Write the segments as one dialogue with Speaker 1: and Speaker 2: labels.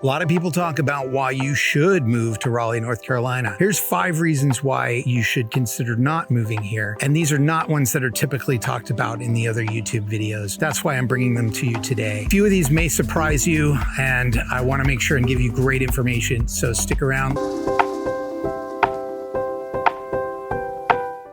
Speaker 1: A lot of people talk about why you should move to Raleigh, North Carolina. Here's 5 reasons why you should consider not moving here. And these are not ones that are typically talked about in the other YouTube videos. That's why I'm bringing them to you today. A few of these may surprise you, and I want to make sure and give you great information, so stick around.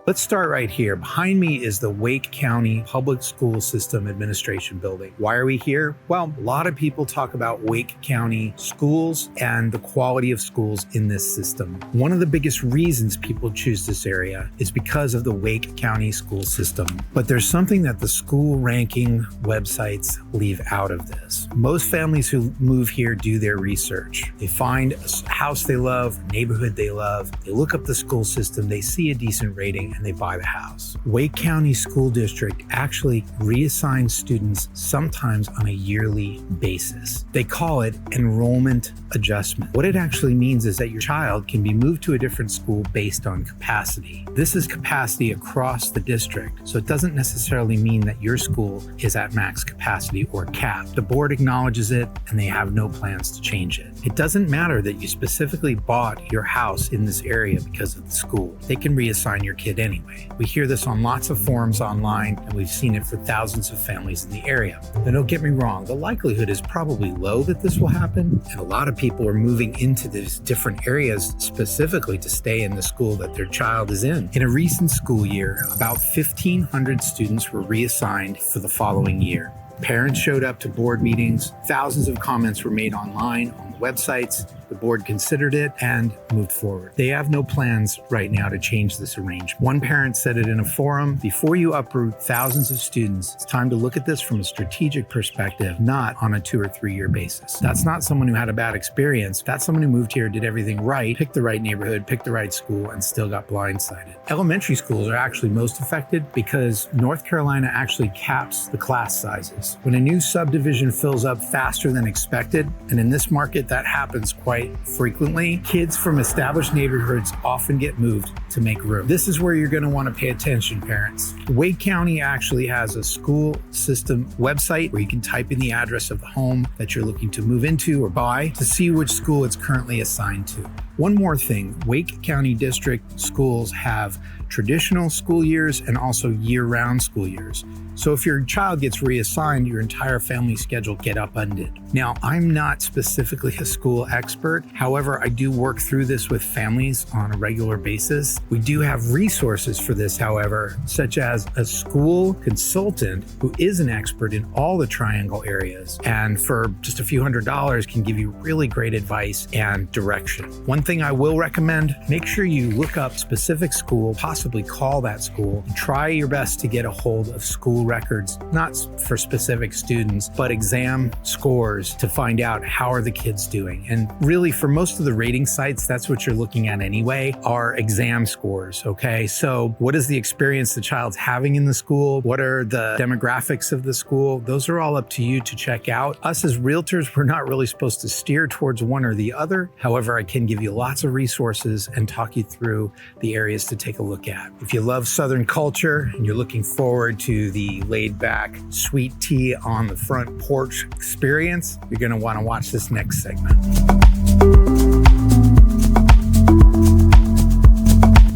Speaker 1: Let's start right here. Behind me is the Wake County Public School System Administration Building. Why are we here? Well, a lot of people talk about Wake County schools and the quality of schools in this system. One of the biggest reasons people choose this area is because of the Wake County school system. But there's something that the school ranking websites leave out of this. Most families who move here do their research. They find a house they love, a neighborhood they love, they look up the school system, they see a decent rating, and they buy the house. Wake County School District actually reassigns students sometimes on a yearly basis. They call it enrollment adjustment. What it actually means is that your child can be moved to a different school based on capacity. This is capacity across the district, so it doesn't necessarily mean that your school is at max capacity or capped. The board acknowledges it, and they have no plans to change it. It doesn't matter that you specifically bought your house in this area because of the school. They can reassign your kid anyway. We hear this on lots of forums online, and we've seen it for thousands of families in the area. Now, don't get me wrong, the likelihood is probably low that this will happen, and a lot of people are moving into these different areas specifically to stay in the school that their child is in. In a recent school year, about 1,500 students were reassigned for the following year. Parents showed up to board meetings, thousands of comments were made online on the websites. The board considered it and moved forward. They have no plans right now to change this arrangement. One parent said it in a forum, before you uproot thousands of students, it's time to look at this from a strategic perspective, not on a 2 or 3 year basis. That's not someone who had a bad experience. That's someone who moved here, did everything right, picked the right neighborhood, picked the right school, and still got blindsided. Elementary schools are actually most affected because North Carolina actually caps the class sizes. When a new subdivision fills up faster than expected, and in this market that happens quite frequently, kids from established neighborhoods often get moved to make room. This is where you're going to want to pay attention, parents. Wake County actually has a school system website where you can type in the address of the home that you're looking to move into or buy to see which school it's currently assigned to. One more thing, Wake County District schools have traditional school years and also year-round school years. So if your child gets reassigned, your entire family schedule get upended. Now, I'm not specifically a school expert. However, I do work through this with families on a regular basis. We do have resources for this, however, such as a school consultant who is an expert in all the triangle areas, and for just a few $100s can give you really great advice and direction. One thing I will recommend, make sure you look up specific school, possibly call that school, and try your best to get a hold of school records, not for specific students, but exam scores to find out how are the kids doing. And really, for most of the rating sites, that's what you're looking at anyway, are exam scores, okay? So what is the experience the child's having in the school? What are the demographics of the school? Those are all up to you to check out. Us as realtors, we're not really supposed to steer towards one or the other. However, I can give you lots of resources and talk you through the areas to take a look at. If you love Southern culture and you're looking forward to the laid back sweet tea on the front porch experience, you're going to want to watch this next segment.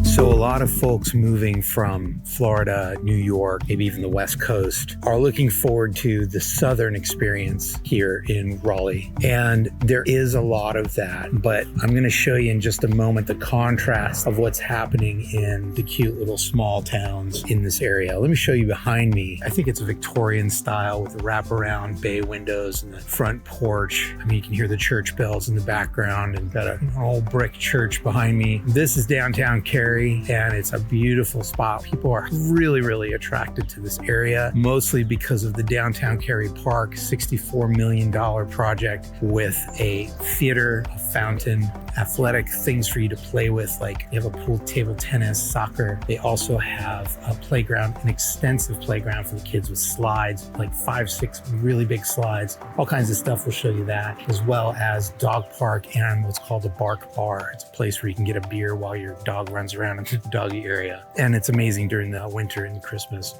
Speaker 1: So a lot of folks moving from Florida, New York, maybe even the West Coast are looking forward to the Southern experience here in Raleigh. And there is a lot of that, but I'm going to show you in just a moment the contrast of what's happening in the cute little small towns in this area. Let me show you behind me. I think it's a Victorian style with the wraparound bay windows and the front porch. I mean, you can hear the church bells in the background and got an old brick church behind me. This is downtown Cary, and it's a beautiful spot. People are really, really attracted to this area, mostly because of the downtown Cary Park $64 million project with a theater, a fountain, athletic things for you to play with, like they have a pool table tennis, soccer. They also have a playground, an extensive playground for the kids with slides, like 5, 6 really big slides, all kinds of stuff. We'll show you that, as well as dog park and what's called a bark bar. It's a place where you can get a beer while your dog runs around and doggy area. And it's amazing during the winter and Christmas.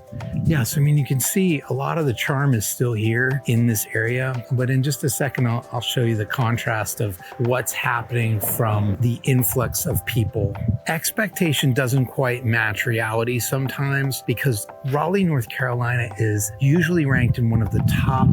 Speaker 1: Yeah, so I mean, you can see a lot of the charm is still here in this area. But in just a second, I'll show you the contrast of what's happening from the influx of people. Expectation doesn't quite match reality sometimes because Raleigh, North Carolina is usually ranked in one of the top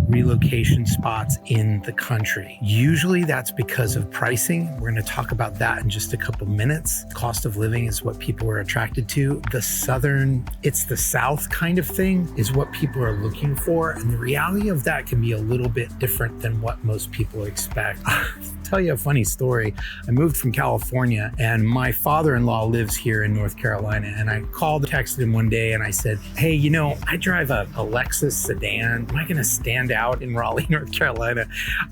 Speaker 1: relocation spots in the country. Usually that's because of pricing. We're going to talk about that in just a couple minutes. Cost of living is what people are attracted to. The Southern, it's the South kind of thing is what people are looking for. And the reality of that can be a little bit different than what most people expect. I'll tell you a funny story. I moved from California and my father-in-law lives here in North Carolina. And I called, texted him one day and I said, hey, you know, I drive a Lexus sedan. Am I going to stand out in Raleigh, North Carolina?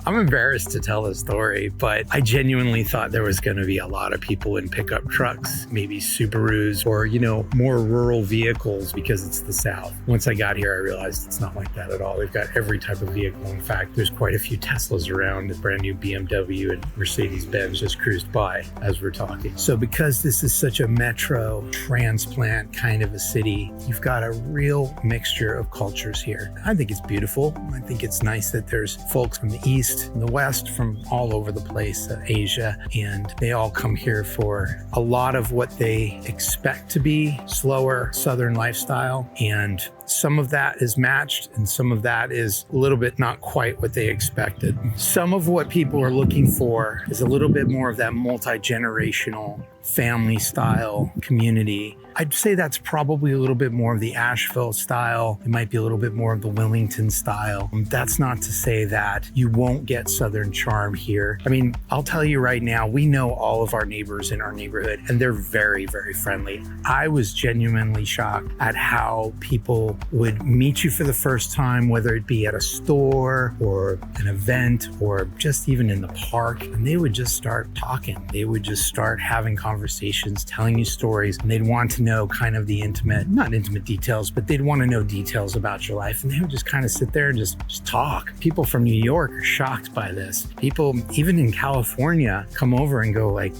Speaker 1: I'm embarrassed to tell the story, but I genuinely thought there was going to be a lot of people in pickup trucks, maybe Subarus or, you know, more rural vehicles because it's the South. Once I got here, I realized it's not like that at all. They've got every type of vehicle. In fact, there's quite a few Teslas around. A brand new BMW and Mercedes-Benz just cruised by as we're talking. So because this is such a metro transplant kind of a city, you've got a real mixture of cultures here. I think it's beautiful. I think it's nice that there's folks from the East and the West, from all over the place, Asia, and they all come here for a lot of what they expect to be slower Southern lifestyle. And some of that is matched and some of that is a little bit not quite what they expected. Some of what people are looking for is a little bit more of that multi-generational family style community. I'd say that's probably a little bit more of the Asheville style. It might be a little bit more of the Wilmington style. That's not to say that you won't get Southern charm here. I mean, I'll tell you right now, we know all of our neighbors in our neighborhood and they're very, very friendly. I was genuinely shocked at how people would meet you for the first time, whether it be at a store or an event or just even in the park, and they would just start talking. They would just start having conversations, telling you stories, and they'd want to know kind of the not intimate details, but they'd want to know details about your life. And they would just kind of sit there and just talk. People from New York are shocked by this. People, even in California, come over and go like,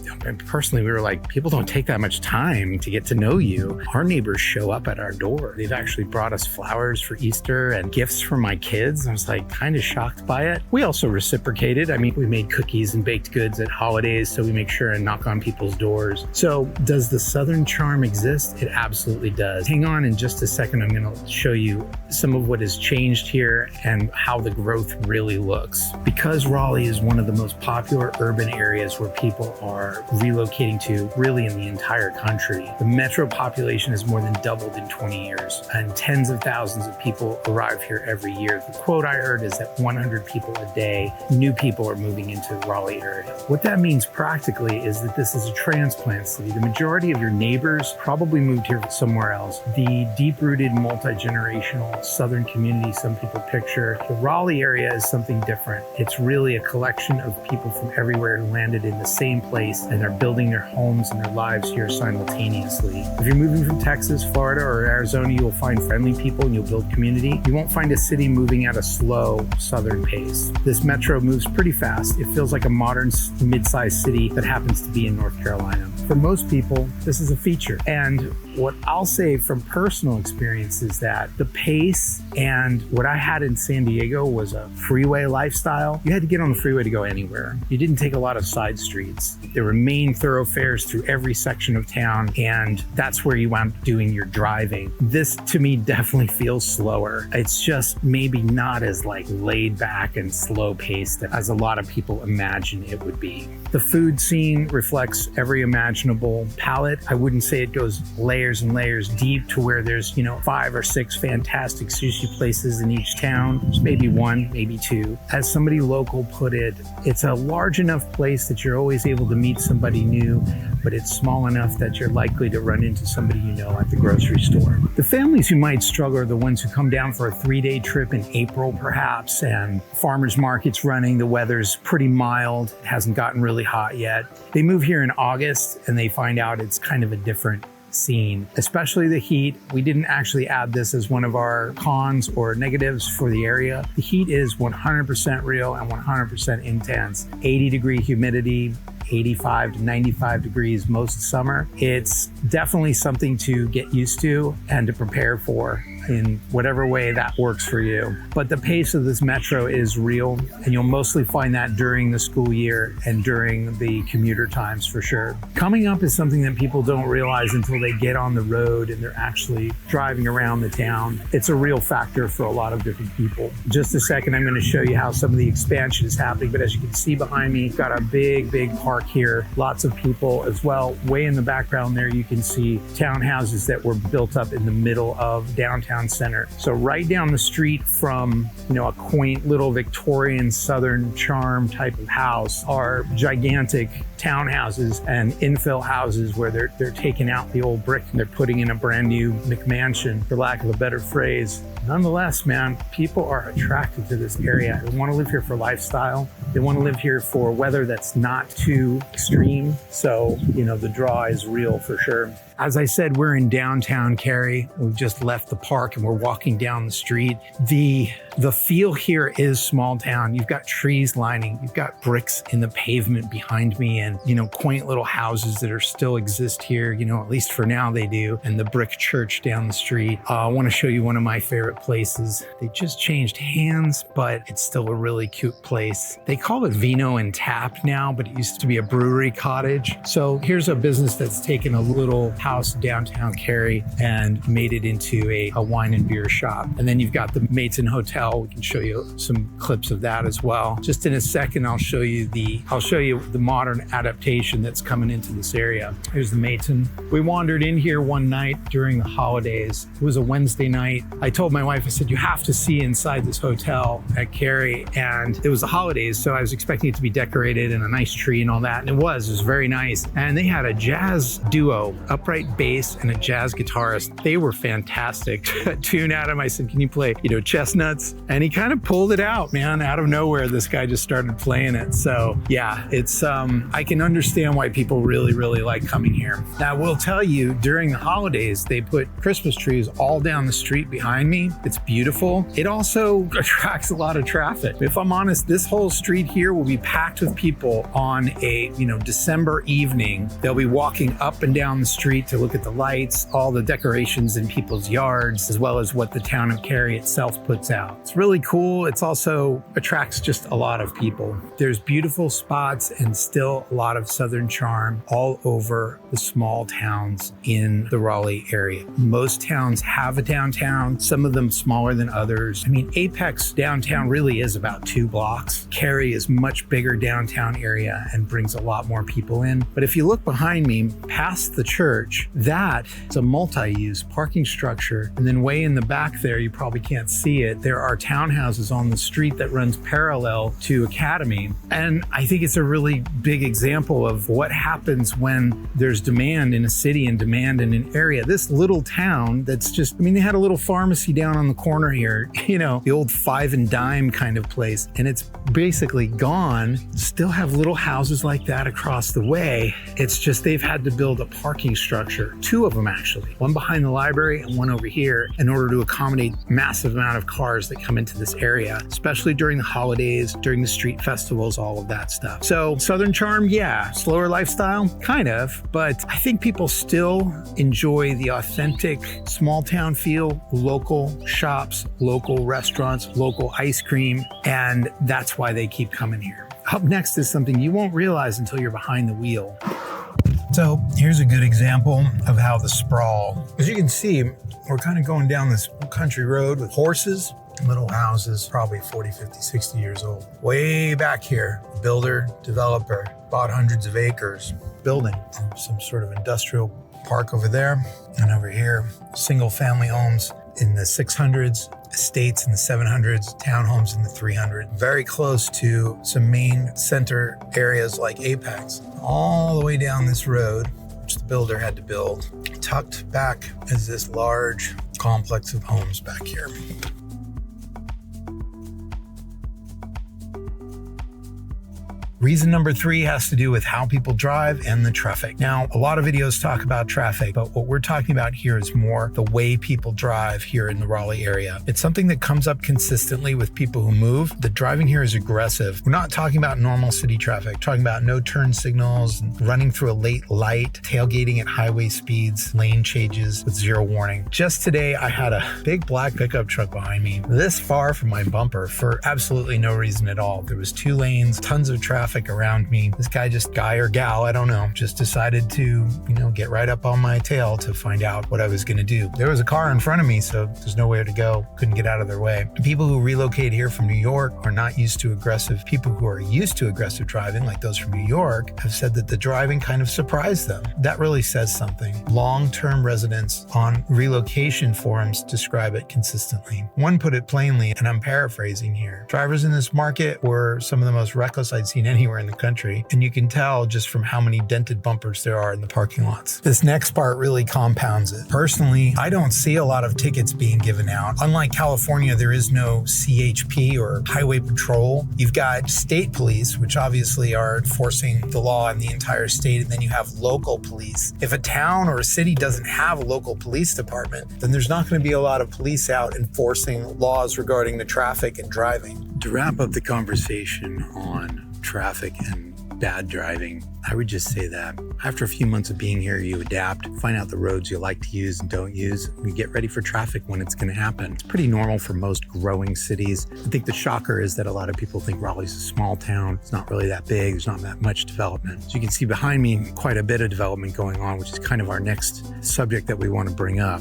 Speaker 1: personally, we were like, people don't take that much time to get to know you. Our neighbors show up at our door. They've actually brought us flowers for Easter and gifts for my kids. I was like kind of shocked by it. We also reciprocated. I mean, we made cookies and baked goods at holidays, so we make sure and knock on people's doors. So does the Southern charm exist? It absolutely does. Hang on in just a second. I'm going to show you some of what has changed here and how the growth really looks. Because Raleigh is one of the most popular urban areas where people are relocating to really in the entire country, the metro population has more than doubled in 20 years and tens of thousands of people arrive here every year. The quote I heard is that 100 people a day, new people are moving into the Raleigh area. What that means practically is that this is a transplant city. The majority of your neighbors probably moved here somewhere else. The deep-rooted, multi-generational Southern community some people picture. The Raleigh area is something different. It's really a collection of people from everywhere who landed in the same place and are building their homes and their lives here simultaneously. If you're moving from Texas, Florida, or Arizona, you'll find friendly people and you'll build community. You won't find a city moving at a slow Southern pace. This metro moves pretty fast. It feels like a modern mid-sized city that happens to be in North Carolina. For most people, this is a feature. And what I'll say from personal experience is that the pace and what I had in San Diego was a freeway lifestyle. You had to get on the freeway to go anywhere. You didn't take a lot of side streets. There were main thoroughfares through every section of town, and that's where you wound up doing your driving. This, to me, definitely feels slower. It's just maybe not as like laid back and slow paced as a lot of people imagine it would be. The food scene reflects every imaginable palette. I wouldn't say it goes layers and layers deep to where there's, 5 or 6 fantastic sushi places in each town. There's maybe 1, maybe 2. As somebody local put it, it's a large enough place that you're always able to meet somebody new, but it's small enough that you're likely to run into somebody you know at the grocery store. The families who might struggle are the ones who come down for a 3-day trip in April, perhaps, and farmers market's running, the weather's pretty mild, it hasn't gotten really hot yet. They move here in August and they find out it's kind of a different scene, especially the heat. We didn't actually add this as one of our cons or negatives for the area. The heat is 100% real and 100% intense. 80-degree humidity. 85 to 95 degrees most summer. It's definitely something to get used to and to prepare for in whatever way that works for you. But the pace of this metro is real, and you'll mostly find that during the school year and during the commuter times for sure. Coming up is something that people don't realize until they get on the road and they're actually driving around the town. It's a real factor for a lot of different people. Just a second, I'm going to show you how some of the expansion is happening, but as you can see behind me, got a big park here. Lots of people as well. Way in the background there, you can see townhouses that were built up in the middle of downtown center. So right down the street from, a quaint little Victorian Southern charm type of house are gigantic townhouses and infill houses where they're taking out the old brick and they're putting in a brand new McMansion, for lack of a better phrase. Nonetheless, man, people are attracted to this area. They want to live here for lifestyle. They want to live here for weather that's not too extreme. So, the draw is real for sure. As I said, we're in downtown Cary. We've just left the park and we're walking down the street. The feel here is small town. You've got trees lining, you've got bricks in the pavement behind me and, quaint little houses that still exist here, at least for now they do, and the brick church down the street. I want to show you one of my favorite places. They just changed hands, but it's still a really cute place. They call it Vino and Tap now, but it used to be a brewery cottage. So here's a business that's taken a little house downtown Cary and made it into a wine and beer shop. And then you've got the Maidson Hotel. We can show you some clips of that as well. Just in a second, I'll show you the modern adaptation that's coming into this area. Here's the Maidson. We wandered in here one night during the holidays. It was a Wednesday night. I told my wife, I said, you have to see inside this hotel at Cary. And it was the holidays, so I was expecting it to be decorated and a nice tree and all that. And it was very nice. And they had a jazz duo, upright bass and a jazz guitarist. They were fantastic. Tune at him. I said, can you play, chestnuts? And he kind of pulled it out, man. Out of nowhere, this guy just started playing it. So yeah, it's I can understand why people really like coming here. Now, I will tell you, during the holidays, they put Christmas trees all down the street behind me. It's beautiful. It also attracts a lot of traffic. If I'm honest, this whole street here will be packed with people on a December evening. They'll be walking up and down the street to look at the lights, all the decorations in people's yards, as well as what the town of Cary itself puts out. It's really cool. It's also attracts just a lot of people. There's beautiful spots and still a lot of Southern charm all over the small towns in the Raleigh area. Most towns have a downtown, some of them smaller than others. Apex downtown really is about 2 blocks. Cary is much bigger downtown area and brings a lot more people in. But if you look behind me, past the church, that is a multi-use parking structure. And then way in the back there, you probably can't see it, there are townhouses on the street that runs parallel to Academy. And I think it's a really big example of what happens when there's demand in a city and demand in an area. This little town that's just, they had a little pharmacy down on the corner here, the old 5 and dime kind of place, and it's basically gone. Still have little houses like that across the way. It's just they've had to build a parking structure, 2 of them actually, one behind the library and one over here, in order to accommodate massive amount of cars that come into this area, especially during the holidays, during the street festivals, all of that stuff. So Southern charm, yeah. Slower lifestyle, kind of, but I think people still enjoy the authentic small town feel, local shops, local restaurants, local ice cream, and that's why they keep coming here. Up next is something you won't realize until you're behind the wheel. So here's a good example of how the sprawl, as you can see, we're kind of going down this country road with horses, little houses, probably 40, 50, 60 years old. Way back here, a builder, developer, bought hundreds of acres, building some sort of industrial park over there. And over here, single family homes in the 600s, estates in the 700s, townhomes in the 300s. Very close to some main center areas like Apex. All the way down this road, which the builder had to build, tucked back is this large complex of homes back here. Reason number 3 has to do with how people drive and the traffic. Now, a lot of videos talk about traffic, but what we're talking about here is more the way people drive here in the Raleigh area. It's something that comes up consistently with people who move. The driving here is aggressive. We're not talking about normal city traffic, we're talking about no turn signals, running through a late light, tailgating at highway speeds, lane changes with zero warning. Just today, I had a big black pickup truck behind me this far from my bumper for absolutely no reason at all. There was 2 lanes, tons of traffic around me. This guy or gal, I don't know, just decided to, get right up on my tail to find out what I was going to do. There was a car in front of me, so there's nowhere to go. Couldn't get out of their way. People who relocate here from New York are not used to aggressive. People who are used to aggressive driving, like those from New York, have said that the driving kind of surprised them. That really says something. Long-term residents on relocation forums describe it consistently. One put it plainly, and I'm paraphrasing here. Drivers in this market were some of the most reckless I'd seen anywhere in the country, and you can tell just from how many dented bumpers there are in the parking lots. This next part really compounds it. Personally, I don't see a lot of tickets being given out. Unlike California, there is no CHP or highway patrol. You've got state police, which obviously are enforcing the law in the entire state, and then you have local police. If a town or a city doesn't have a local police department, then there's not going to be a lot of police out enforcing laws regarding the traffic and driving. To wrap up the conversation on traffic and bad driving, I would just say that after a few months of being here, you adapt, find out the roads you like to use and don't use, and you get ready for traffic when it's going to happen. It's pretty normal for most growing cities. I think the shocker is that a lot of people think Raleigh's a small town. It's not really that big. There's not that much development. So you can see behind me quite a bit of development going on, which is kind of our next subject that we want to bring up.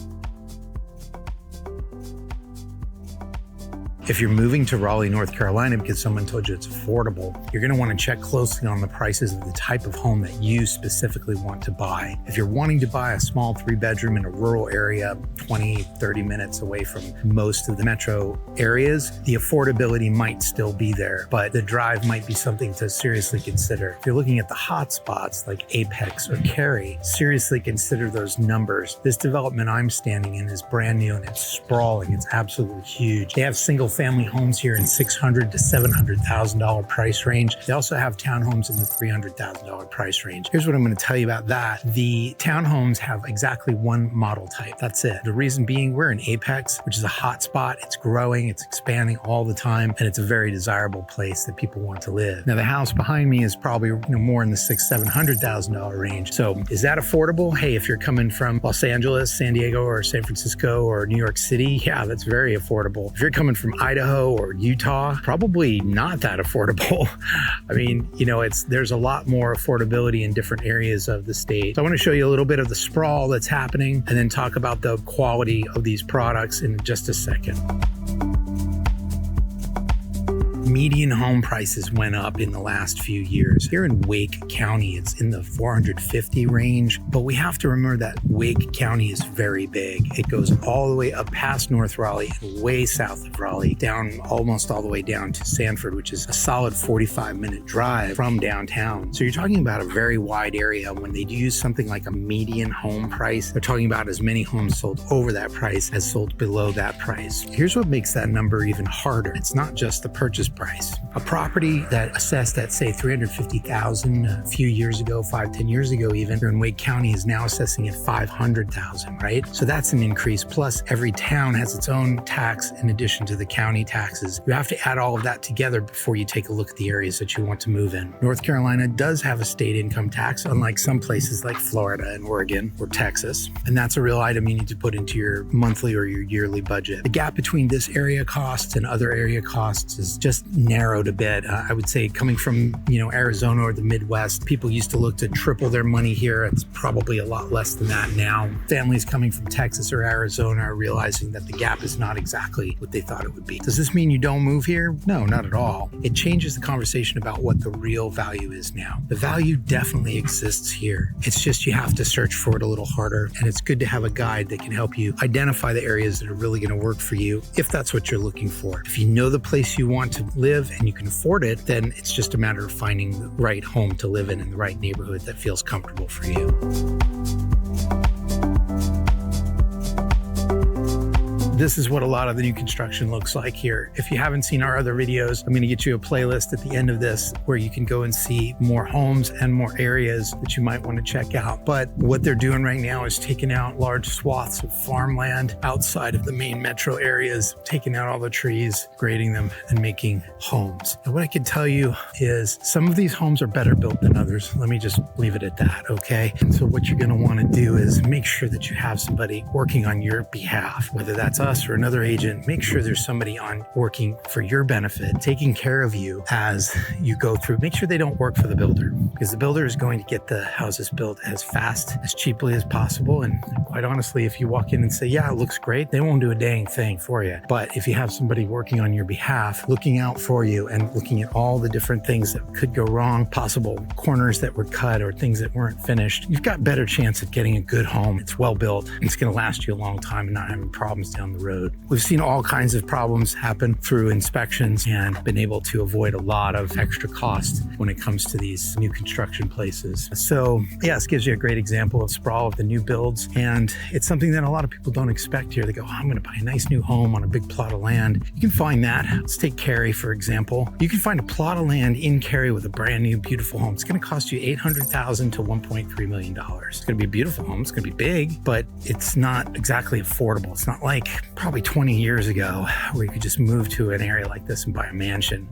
Speaker 1: If you're moving to Raleigh, North Carolina because someone told you it's affordable, you're going to want to check closely on the prices of the type of home that you specifically want to buy. If you're wanting to buy a small 3-bedroom in a rural area, 20, 30 minutes away from most of the metro areas, the affordability might still be there, but the drive might be something to seriously consider. If you're looking at the hot spots like Apex or Cary, seriously consider those numbers. This development I'm standing in is brand new and it's sprawling. It's absolutely huge. They have single-family homes here in $600,000 to $700,000 price range. They also have townhomes in the $300,000 price range. Here's what I'm going to tell you about that. The townhomes have exactly one model type. That's it. The reason being, we're in Apex, which is a hot spot. It's growing, it's expanding all the time, and it's a very desirable place that people want to live. Now, the house behind me is probably more in the $600,000 to $700,000 range. So is that affordable? Hey, if you're coming from Los Angeles, San Diego, or San Francisco, or New York City, yeah, that's very affordable. If you're coming from Idaho or Utah, probably not that affordable. I mean, there's a lot more affordability in different areas of the state. So I want to show you a little bit of the sprawl that's happening and then talk about the quality of these products in just a second. Median home prices went up in the last few years. Here in Wake County, it's in the 450 range, but we have to remember that Wake County is very big. It goes all the way up past North Raleigh and way south of Raleigh, down almost all the way down to Sanford, which is a solid 45-minute drive from downtown. So you're talking about a very wide area. When they use something like a median home price, they're talking about as many homes sold over that price as sold below that price. Here's what makes that number even harder. It's not just the purchase price. A property that assessed at, say, $350,000 a few years ago, 5-10 years ago even, here in Wake County is now assessing at $500,000, right? So that's an increase. Plus, every town has its own tax in addition to the county taxes. You have to add all of that together before you take a look at the areas that you want to move in. North Carolina does have a state income tax, unlike some places like Florida and Oregon or Texas. And that's a real item you need to put into your monthly or your yearly budget. The gap between this area costs and other area costs is just narrowed a bit. I would say coming from, Arizona or the Midwest, people used to look to triple their money here. It's probably a lot less than that now. Families coming from Texas or Arizona are realizing that the gap is not exactly what they thought it would be. Does this mean you don't move here? No, not at all. It changes the conversation about what the real value is now. The value definitely exists here. It's just you have to search for it a little harder, and it's good to have a guide that can help you identify the areas that are really going to work for you if that's what you're looking for. If you know the place you want to live and you can afford it, then it's just a matter of finding the right home to live in the right neighborhood that feels comfortable for you. This is what a lot of the new construction looks like here. If you haven't seen our other videos, I'm going to get you a playlist at the end of this where you can go and see more homes and more areas that you might want to check out. But what they're doing right now is taking out large swaths of farmland outside of the main metro areas, taking out all the trees, grading them, and making homes. And what I can tell you is some of these homes are better built than others. Let me just leave it at that, okay? And so what you're going to want to do is make sure that you have somebody working on your behalf, whether that's us or another agent. Make sure there's somebody on working for your benefit, taking care of you as you go through. Make sure they don't work for the builder, because the builder is going to get the houses built as fast, as cheaply as possible. And quite honestly, if you walk in and say, yeah, it looks great, they won't do a dang thing for you. But if you have somebody working on your behalf, looking out for you and looking at all the different things that could go wrong, possible corners that were cut or things that weren't finished, you've got better chance of getting a good home. It's well built. It's going to last you a long time and not having problems down the road. We've seen all kinds of problems happen through inspections and been able to avoid a lot of extra cost when it comes to these new construction places. So yeah, this gives you a great example of sprawl of the new builds. And it's something that a lot of people don't expect here. They go, oh, I'm going to buy a nice new home on a big plot of land. You can find that. Let's take Cary, for example. You can find a plot of land in Cary with a brand new, beautiful home. It's going to cost you $800,000 to $1.3 million. It's going to be a beautiful home. It's going to be big, but it's not exactly affordable. It's not like probably 20 years ago where you could just move to an area like this and buy a mansion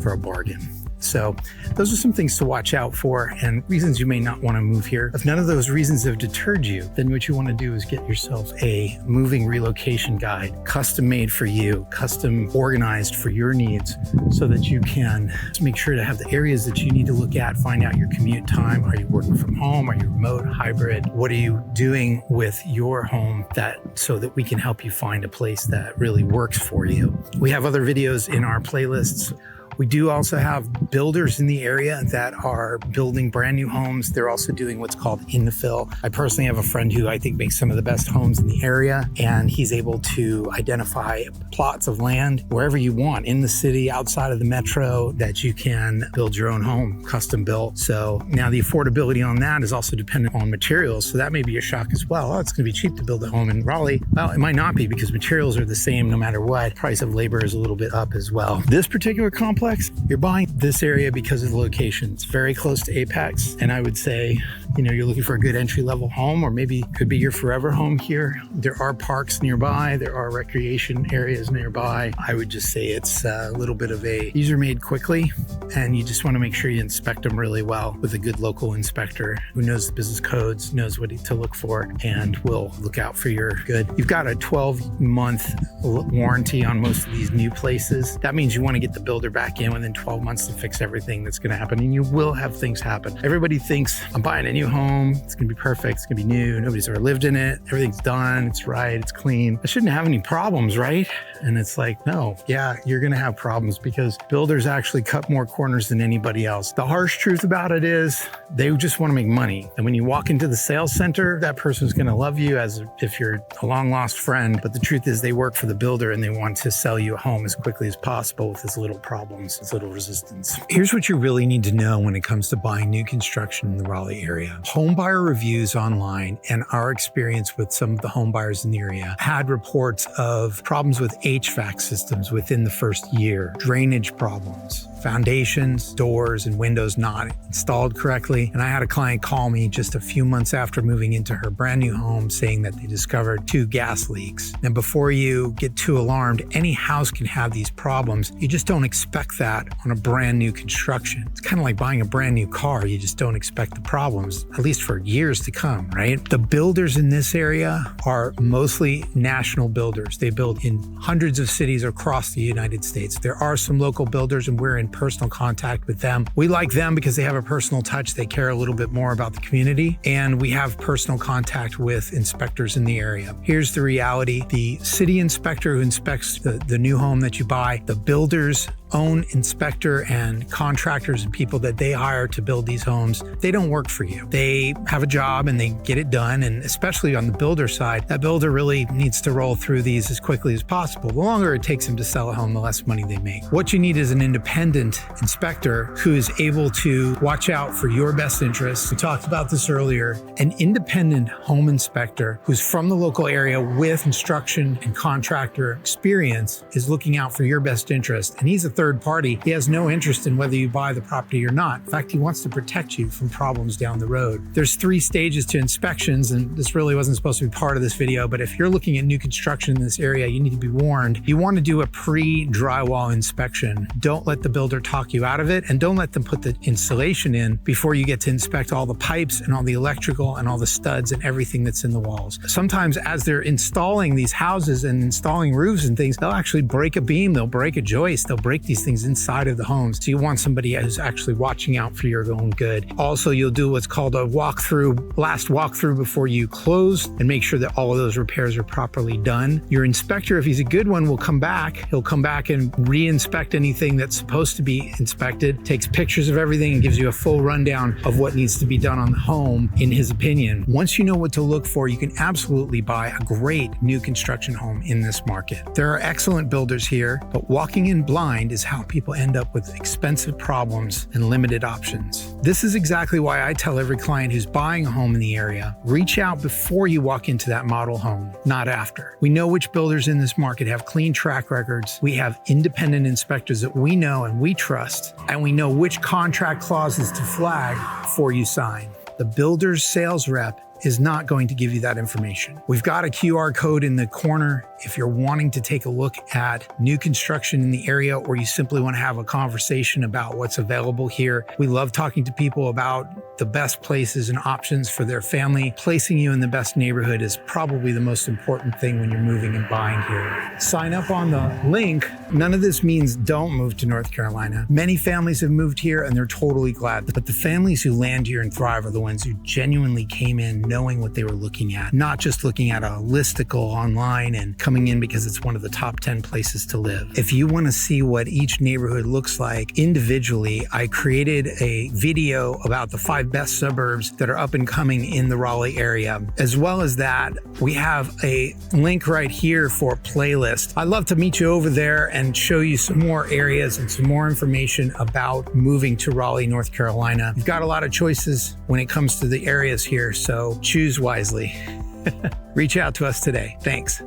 Speaker 1: for a bargain. So those are some things to watch out for and reasons you may not want to move here. If none of those reasons have deterred you, then what you want to do is get yourself a moving relocation guide, custom made for you, custom organized for your needs, so that you can make sure to have the areas that you need to look at, find out your commute time. Are you working from home? Are you remote, hybrid? What are you doing with your home so that we can help you find a place that really works for you? We have other videos in our playlists. We do also have builders in the area that are building brand new homes. They're also doing what's called infill. I personally have a friend who I think makes some of the best homes in the area, and he's able to identify plots of land wherever you want in the city, outside of the metro, that you can build your own home, custom built. So now the affordability on that is also dependent on materials. So that may be a shock as well. Oh, it's going to be cheap to build a home in Raleigh. Well, it might not be, because materials are the same no matter what. Price of labor is a little bit up as well. This particular complex, you're buying this area because of the location. It's very close to Apex, and I would say, you're looking for a good entry-level home, or maybe could be your forever home here. There are parks nearby. There are recreation areas nearby. I would just say it's a little bit of these are made quickly, and you just want to make sure you inspect them really well with a good local inspector who knows the business codes, knows what to look for, and will look out for your good. You've got a 12-month warranty on most of these new places. That means you want to get the builder back in within 12 months to fix everything that's going to happen, and you will have things happen. Everybody thinks, I'm buying a new home, it's going to be perfect, it's going to be new, nobody's ever lived in it, everything's done, it's right, it's clean. I shouldn't have any problems, right? And it's like, no, yeah, you're going to have problems, because builders actually cut more corners than anybody else. The harsh truth about it is they just want to make money. And when you walk into the sales center, that person's going to love you as if you're a long lost friend. But the truth is they work for the builder, and they want to sell you a home as quickly as possible with as little problems, as little resistance. Here's what you really need to know when it comes to buying new construction in the Raleigh area. Home buyer reviews online and our experience with some of the home buyers in the area had reports of problems with HVAC systems within the first year, drainage problems, foundations, doors, and windows not installed correctly. And I had a client call me just a few months after moving into her brand new home saying that they discovered 2 gas leaks. And before you get too alarmed, any house can have these problems. You just don't expect that on a brand new construction. It's kind of like buying a brand new car. You just don't expect the problems, at least for years to come, right? The builders in this area are mostly national builders. They build in hundreds of cities across the United States. There are some local builders, and we're in personal contact with them. We like them because they have a personal touch. They care a little bit more about the community, and we have personal contact with inspectors in the area. Here's the reality. The city inspector who inspects the new home that you buy, the builders own inspector and contractors and people that they hire to build these homes, they don't work for you. They have a job and they get it done. And especially on the builder side, that builder really needs to roll through these as quickly as possible. The longer it takes them to sell a home, the less money they make. What you need is an independent inspector who is able to watch out for your best interests. We talked about this earlier. An independent home inspector who's from the local area with construction and contractor experience is looking out for your best interest. And he's a third party. He has no interest in whether you buy the property or not. In fact, he wants to protect you from problems down the road. There's 3 stages to inspections, and this really wasn't supposed to be part of this video, but if you're looking at new construction in this area, you need to be warned. You want to do a pre-drywall inspection. Don't let the builder talk you out of it, and don't let them put the insulation in before you get to inspect all the pipes and all the electrical and all the studs and everything that's in the walls. Sometimes as they're installing these houses and installing roofs and things, they'll actually break a beam, they'll break a joist, they'll break these things inside of the homes. So you want somebody who's actually watching out for your own good. Also, you'll do what's called a last walkthrough before you close, and make sure that all of those repairs are properly done. Your inspector, if he's a good one, will come back. He'll come back and re-inspect anything that's supposed to be inspected, takes pictures of everything, and gives you a full rundown of what needs to be done on the home, in his opinion. Once you know what to look for, you can absolutely buy a great new construction home in this market. There are excellent builders here, but walking in blind is how people end up with expensive problems and limited options. This is exactly why I tell every client who's buying a home in the area, reach out before you walk into that model home, not after. We know which builders in this market have clean track records. We have independent inspectors that we know and we trust, and we know which contract clauses to flag before you sign. The builder's sales rep is not going to give you that information. We've got a QR code in the corner if you're wanting to take a look at new construction in the area, or you simply want to have a conversation about what's available here. We love talking to people about the best places and options for their family. Placing you in the best neighborhood is probably the most important thing when you're moving and buying here. Sign up on the link. None of this means don't move to North Carolina. Many families have moved here and they're totally glad. But the families who land here and thrive are the ones who genuinely came in knowing what they were looking at, not just looking at a listicle online and coming in because it's one of the top 10 places to live. If you want to see what each neighborhood looks like individually, I created a video about the 5 best suburbs that are up and coming in the Raleigh area. As well as that, we have a link right here for a playlist. I'd love to meet you over there and show you some more areas and some more information about moving to Raleigh, North Carolina. You've got a lot of choices when it comes to the areas here, so choose wisely. Reach out to us today. Thanks.